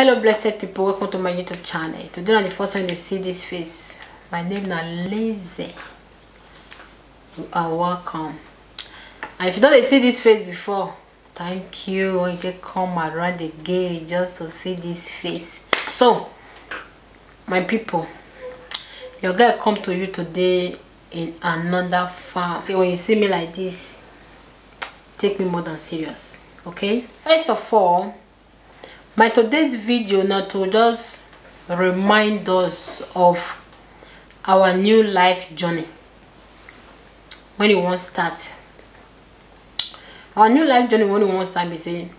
Hello blessed people, welcome to my YouTube channel. Today on the first time they see this face, my name is Lazy. You are welcome. And if you don't see this face before, thank you. You can come around again just to see this face. So my people, your girl come to you today in another farm. Okay, when you see me like this, take me more than serious. Okay, first of all, my today's video now to just remind us of our new life journey. When you want to start our new life journey, when you want to start, be saying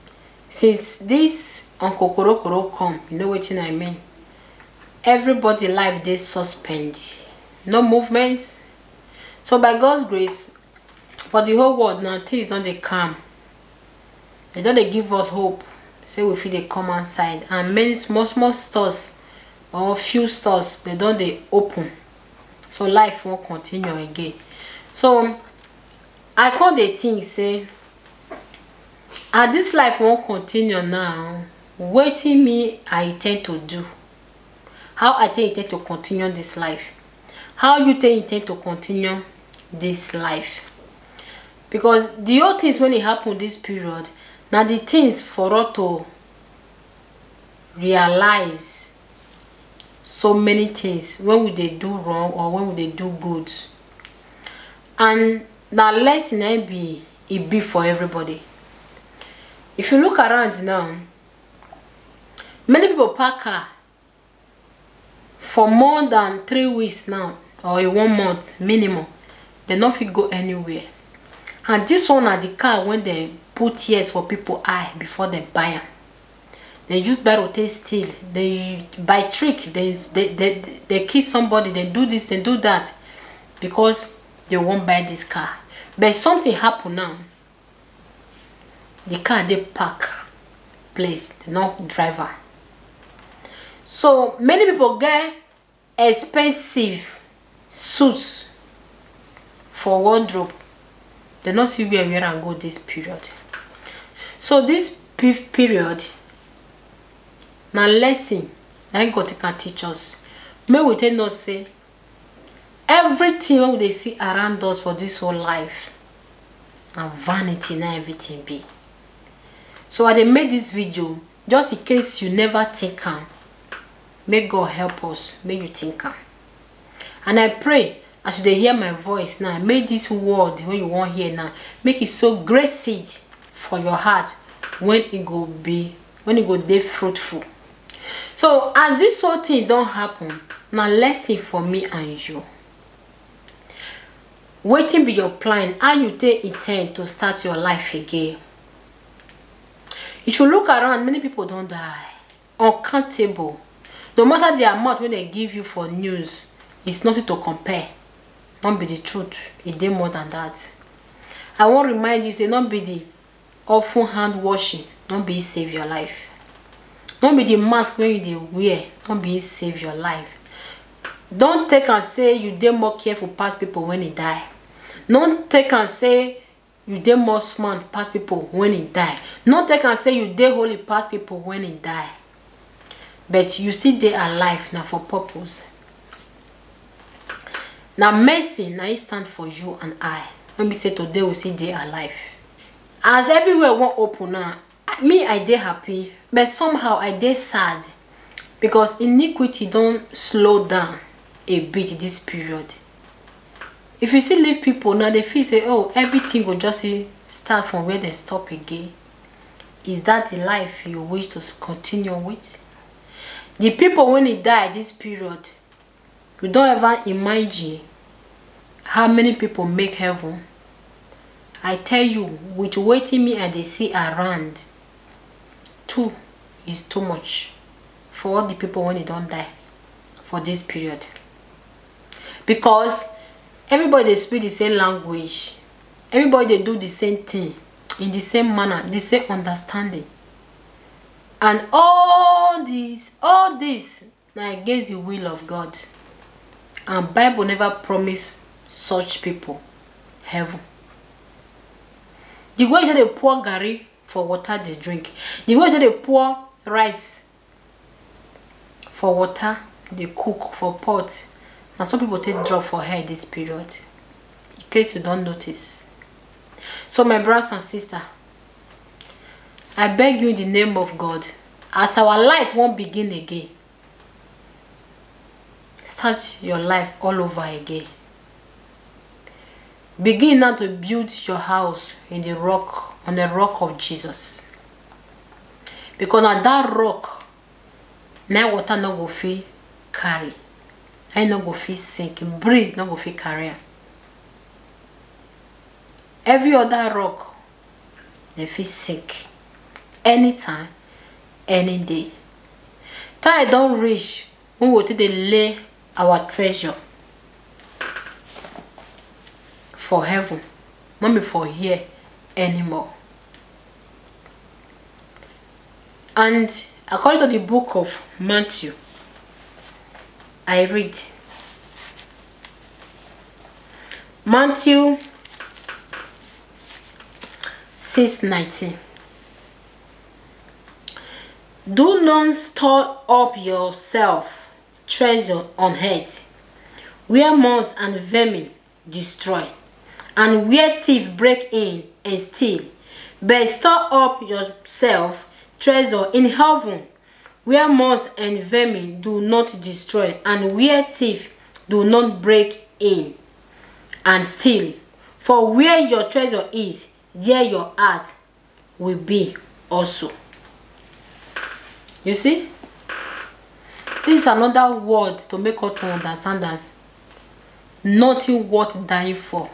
since this Uncle Korokoro come, you know what I mean. Everybody life they suspend, no movements. So by God's grace, for the whole world now, things don't they come. They don't they give us hope. Say we feel they come outside, and many small stores or few stores they don't they open, so life won't continue again. So I call the thing say, this life won't continue now. Waiting me I intend to do. How I intend to continue this life? How you intend to continue this life? Because the old things when it happened this period. Now the things for us to realize so many things when they do wrong or when they do good. And now lesson it be for everybody. If you look around now, many people park car for more than 3 weeks now or 1 month minimum. They not fit go anywhere. And this one are the car when they put years for people eye before they buy them. They just buy rotate steal. They by trick. They kill somebody. They do this. They do that because they won't buy this car. But something happen now. The car they park place. They not driver. So many people get expensive suits for wardrobe. They not see where and go this period. So this period now lesson I got to teach us. May we tell us say everything they see around us for this whole life and vanity now everything be. So I made this video just in case you never think am. May God help us, may you think am. And I pray as you hear my voice now, make this word when you want hear now, make it so great seed for your heart when it go dey fruitful. So as this whole thing don't happen, now lesson for me and you. Waiting be your plan, how you intend to start your life again. If you look around, many people don't die. Uncountable. No matter the amount when they give you for news, it's nothing to compare. Don't be the truth. It did more than that. I want to remind you, say, don't be the awful hand washing. Don't be save your life. Don't be the mask when you wear. Don't be save your life. Don't take and say you did more careful past people when they die. Don't take and say you did more smart past people when they die. Don't take and say you did holy past people when they die. But you still dey alive now for purpose. Now mercy now it stand for you and I. Let me say today we see they alive. As everywhere won't open now, me I dey happy, but somehow I dey sad because iniquity don't slow down a bit this period. If you see leave people now, they feel say, oh, everything will just start from where they stop again. Is that the life you wish to continue with? The people when they die this period, you don't ever imagine how many people make heaven. I tell you, with waiting me and they see around, 2 is too much for all the people when they don't die for this period. Because everybody they speak the same language, everybody they do the same thing in the same manner, the same understanding. And all this now against the will of God. And Bible never promised such people heaven. The way they pour Gary for water they drink, the way they pour rice for water, they cook for pot. Now some people take drop for hair this period, in case you don't notice. So my brothers and sisters, I beg you in the name of God, as our life won't begin again, start your life all over again. Begin now to build your house in the rock, on the rock of Jesus. Because on that rock, now water no go fit carry. I no go fit sink. Breeze no go fit carry. Every other rock, they fit sink. Anytime, any day. Time don't reach when we take lay our treasure for heaven, not me for here anymore. And according to the book of Matthew, I read Matthew 6:19. Do not store up yourself treasure on earth, where moths and vermin destroy, and where thieves break in and steal. But store up yourself treasure in heaven, where moths and vermin do not destroy, and where thieves do not break in and steal. For where your treasure is, there your heart will be also. You see? This is another word to make us to understand that nothing worth dying for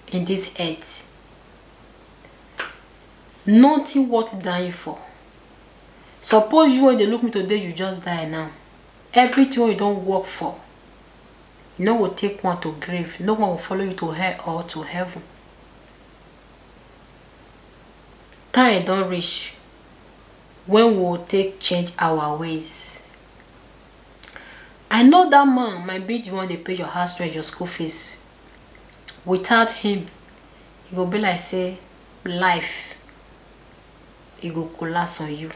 in this earth. Nothing worth dying for. Suppose you when they look me today, you just die now. Everything you don't work for, no one will take one to grave. No one will follow you to hell or to heaven. Time don't reach when we will take change our ways. I know that man might be the one they pay your house rent, your school fees. Without him, it will be like say life. It will collapse on you.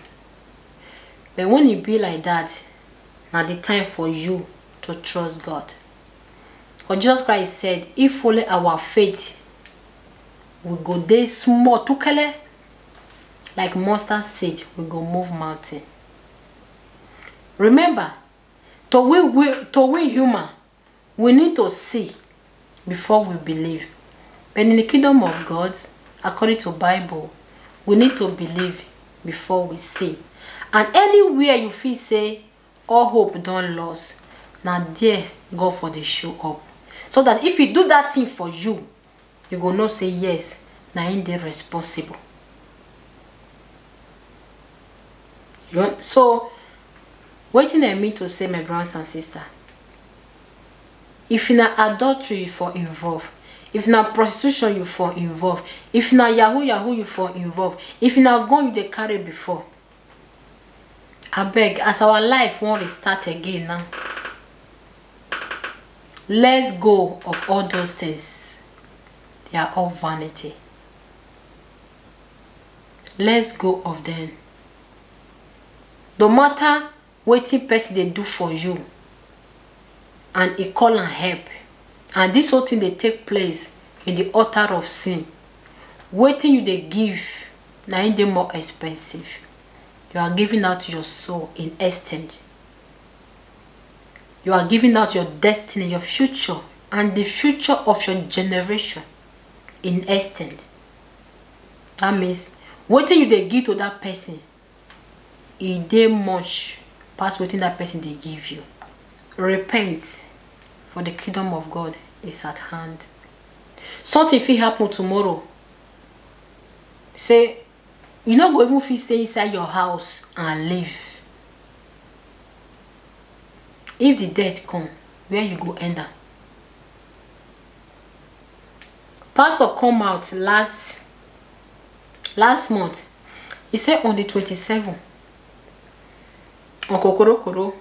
But when it be like that, now the time for you to trust God. For Jesus Christ said, if only our faith will go there small, tukele, like mustard seed, we go move mountain. Remember, to we human, we need to see before we believe. But in the kingdom of God, according to Bible, we need to believe before we see. And anywhere you feel say all hope don't lose, now there God for the show up. So that if you do that thing for you, you go not say yes, now ain't they responsible. So waiting I mean to say, my brothers and sisters, if in adultery you for involved, if in prostitution you for involved, if in yahoo you for involved, if in gun you they carry before, I beg, as our life won't restart again now, let's go of all those things. They are all vanity. Let's go of them. No matter what person they do for you, and it call and help, and this whole thing they take place in the altar of sin, waiting you they give, now ain't they more expensive. You are giving out your soul in exchange. You are giving out your destiny, your future, and the future of your generation in exchange. That means waiting you they give to that person, it they much past waiting that person they give you. Repent, for the kingdom of God is at hand. Something if it happen tomorrow, say you not go even fit stay inside your house and live. If the death come, where you go enter? Pastor come out last month. He said on the 27th, on Kokorokoro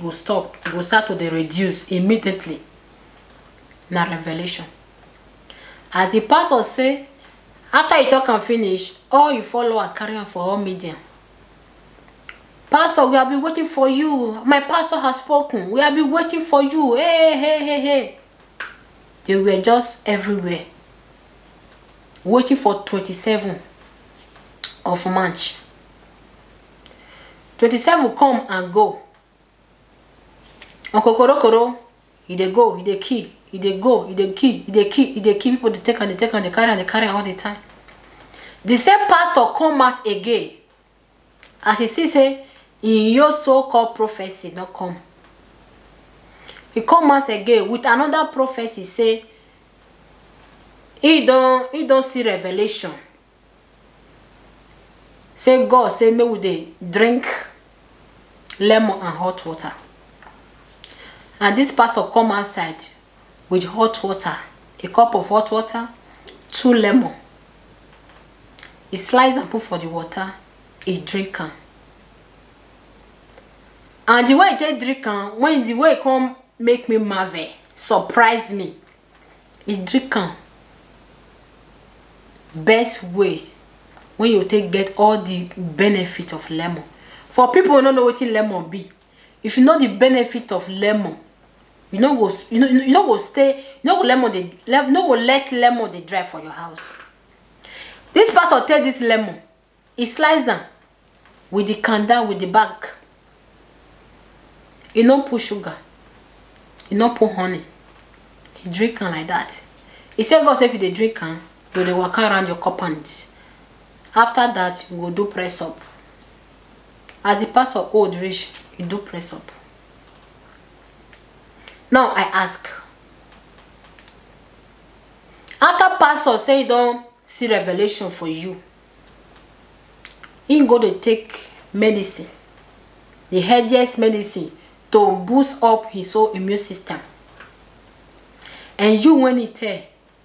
go stop, go start to the reduce immediately. Na revelation. As the pastor say, after you talk and finish, all you followers carry on for all media. Pastor, we have been waiting for you. My pastor has spoken. We have been waiting for you. Hey, hey, hey, hey. They were just everywhere. Waiting for 27 of March. 27 come and go. Uncle Korokoro, he dey go, he dey key, he dey go, he dey key, he dey key, he dey key. People they take and they take and they carry all the time. The same pastor come out again. As he see say, in your so-called prophecy not come. He come out again with another prophecy say, he don't see revelation. Say God say me with dey drink lemon and hot water. And this pastor come outside with hot water, a cup of hot water, 2 lemon. He slice and put for the water, he drink am. And the way he take drink am, when the way he come make me marvel, surprise me, he drink am. Best way when you take get all the benefit of lemon. For people who don't know what lemon be, if you know the benefit of lemon, you don't go stay, you don't go let lemon they dry for your house. This pastor take this lemon, he slice them with the candle with the bag. He don't put sugar, he don't put honey. He drink am like that. He said God say if you dey drink am, you dey walk around your cup and after that you go do press up. As the pastor old reach, you do press up. Now I ask, after pastor say he don't see revelation for you, he go to take medicine, the healthiest medicine to boost up his own immune system. And you when he tell,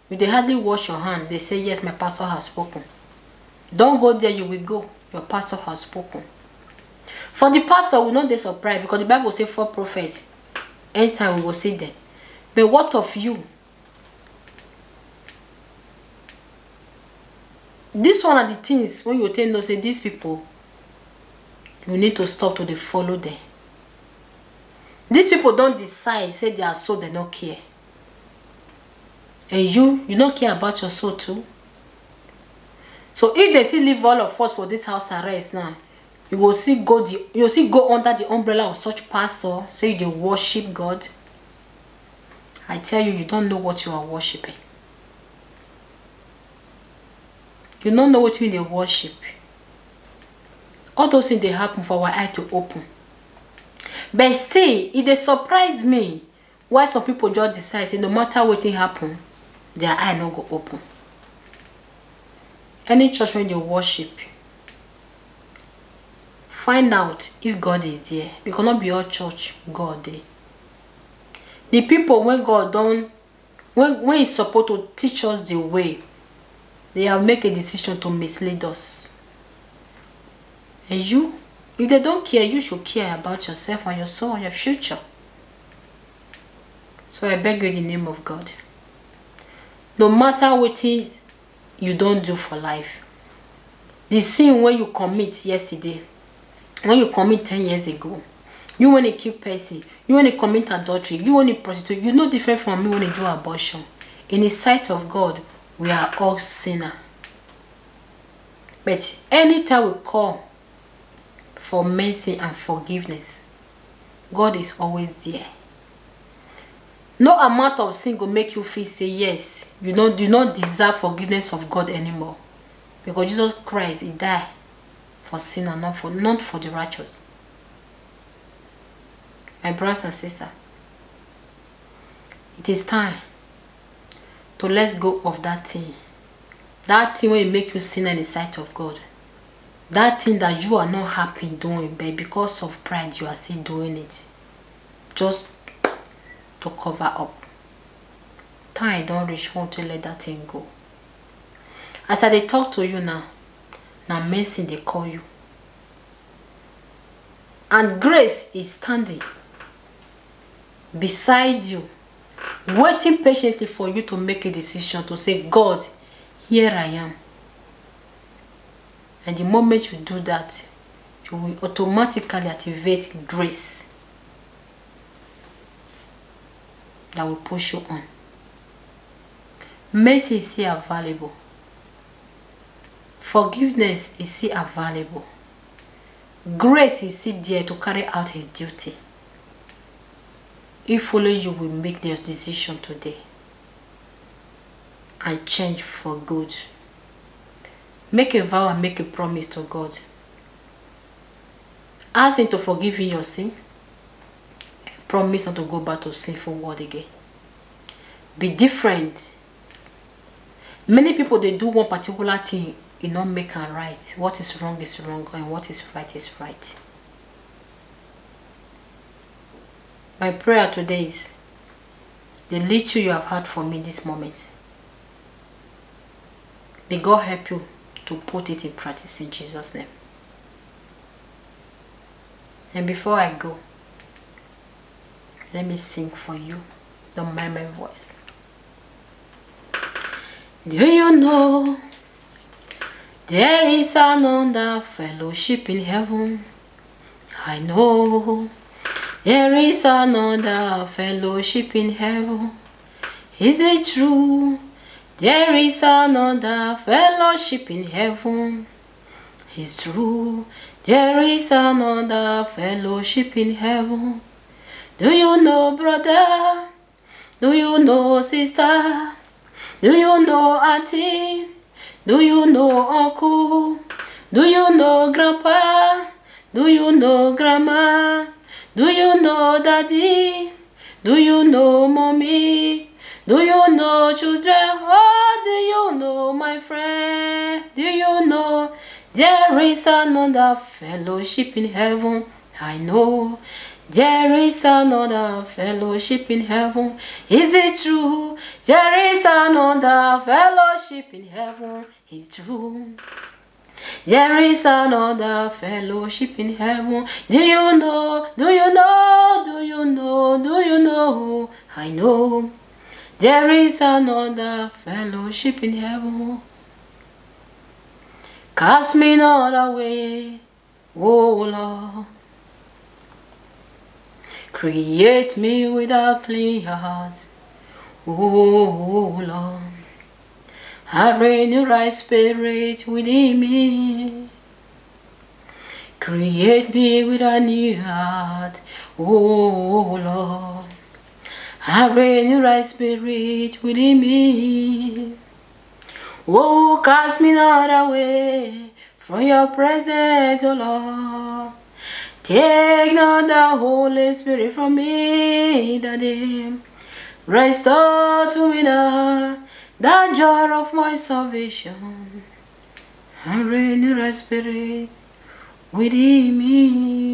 you dey hardly wash your hand. They say yes, my pastor has spoken. Don't go there, you will go. Your pastor has spoken. For the pastor, we not dey surprised because the Bible say 4 prophets. Anytime we will see them. But what of you? This one are the things when you tell no say these people, you need to stop to dey follow them. These people don't decide, say they are soul, they don't care. And you don't care about your soul too. So if they still leave all of us for this house arrest now, you will see go under the umbrella of such pastor, say they worship God. I tell you, you don't know what you are worshiping. You don't know what you worship. All those things they happen for our eye to open. But still, it dey surprise me why some people just decide say no matter what happen, their eye no go open. Any church when they worship, find out if God is there. Because not be all church God there. The people when God done, when He's supposed to teach us the way, they have make a decision to mislead us. And you, if they don't care, you should care about yourself and your soul and your future. So I beg you in the name of God. No matter what it is you don't do for life, the sin when you commit yesterday, when you commit 10 years ago, you want to keep person, you want to commit adultery, you want to prostitute, you're no different from me when you do abortion. In the sight of God, we are all sinners. But anytime we call for mercy and forgiveness, God is always there. No amount of sin will make you feel say yes, you do not deserve forgiveness of God anymore. Because Jesus Christ, He died for sin and not for the righteous. My brothers and sisters, it is time to let go of that thing. That thing will make you sin in the sight of God. That thing that you are not happy doing, but because of pride you are still doing it. Just to cover up. Time don't reach, want to let that thing go. As I talk to you now mercy they call you. And grace is standing beside you, waiting patiently for you to make a decision to say, God, here I am. And the moment you do that, you will automatically activate grace that will push you on. Mercy is still available. Forgiveness is still available. Grace is still there to carry out his duty. If only you will make this decision today and change for good. Make a vow and make a promise to God. Ask him to forgive you your sin. Promise not to go back to sinful world again. Be different. Many people, they do one particular thing, it not make it right. What is wrong is wrong, and what is right. My prayer today is the little you have heard from me this moment. May God help you to put it in practice in Jesus' name. And before I go, let me sing for you. Don't mind my voice. Do you know there is another fellowship in heaven? I know there is another fellowship in heaven. Is it true? There is another fellowship in heaven. It's true. There is another fellowship in heaven. Do you know, brother? Do you know, sister? Do you know, auntie? Do you know, uncle? Do you know, grandpa? Do you know, grandma? Do you know, daddy? Do you know, mommy? Do you know, children? Oh, do you know, my friend? Do you know there is another fellowship in heaven? I know there is another fellowship in heaven. Is it true? There is another fellowship in heaven. It's true. There is another fellowship in heaven. Do you know? Do you know? Do you know? Do you know? I know there is another fellowship in heaven. Cast me not away, oh Lord. Create me with a clean heart, oh Lord. And renew right spirit within me. Create me with a new heart, oh Lord. And renew right spirit within me. Oh, cast me not away from your presence, oh Lord. Take not the Holy Spirit from me, Daddy. Restore to me now the joy of my salvation, and renew thy spirit within me.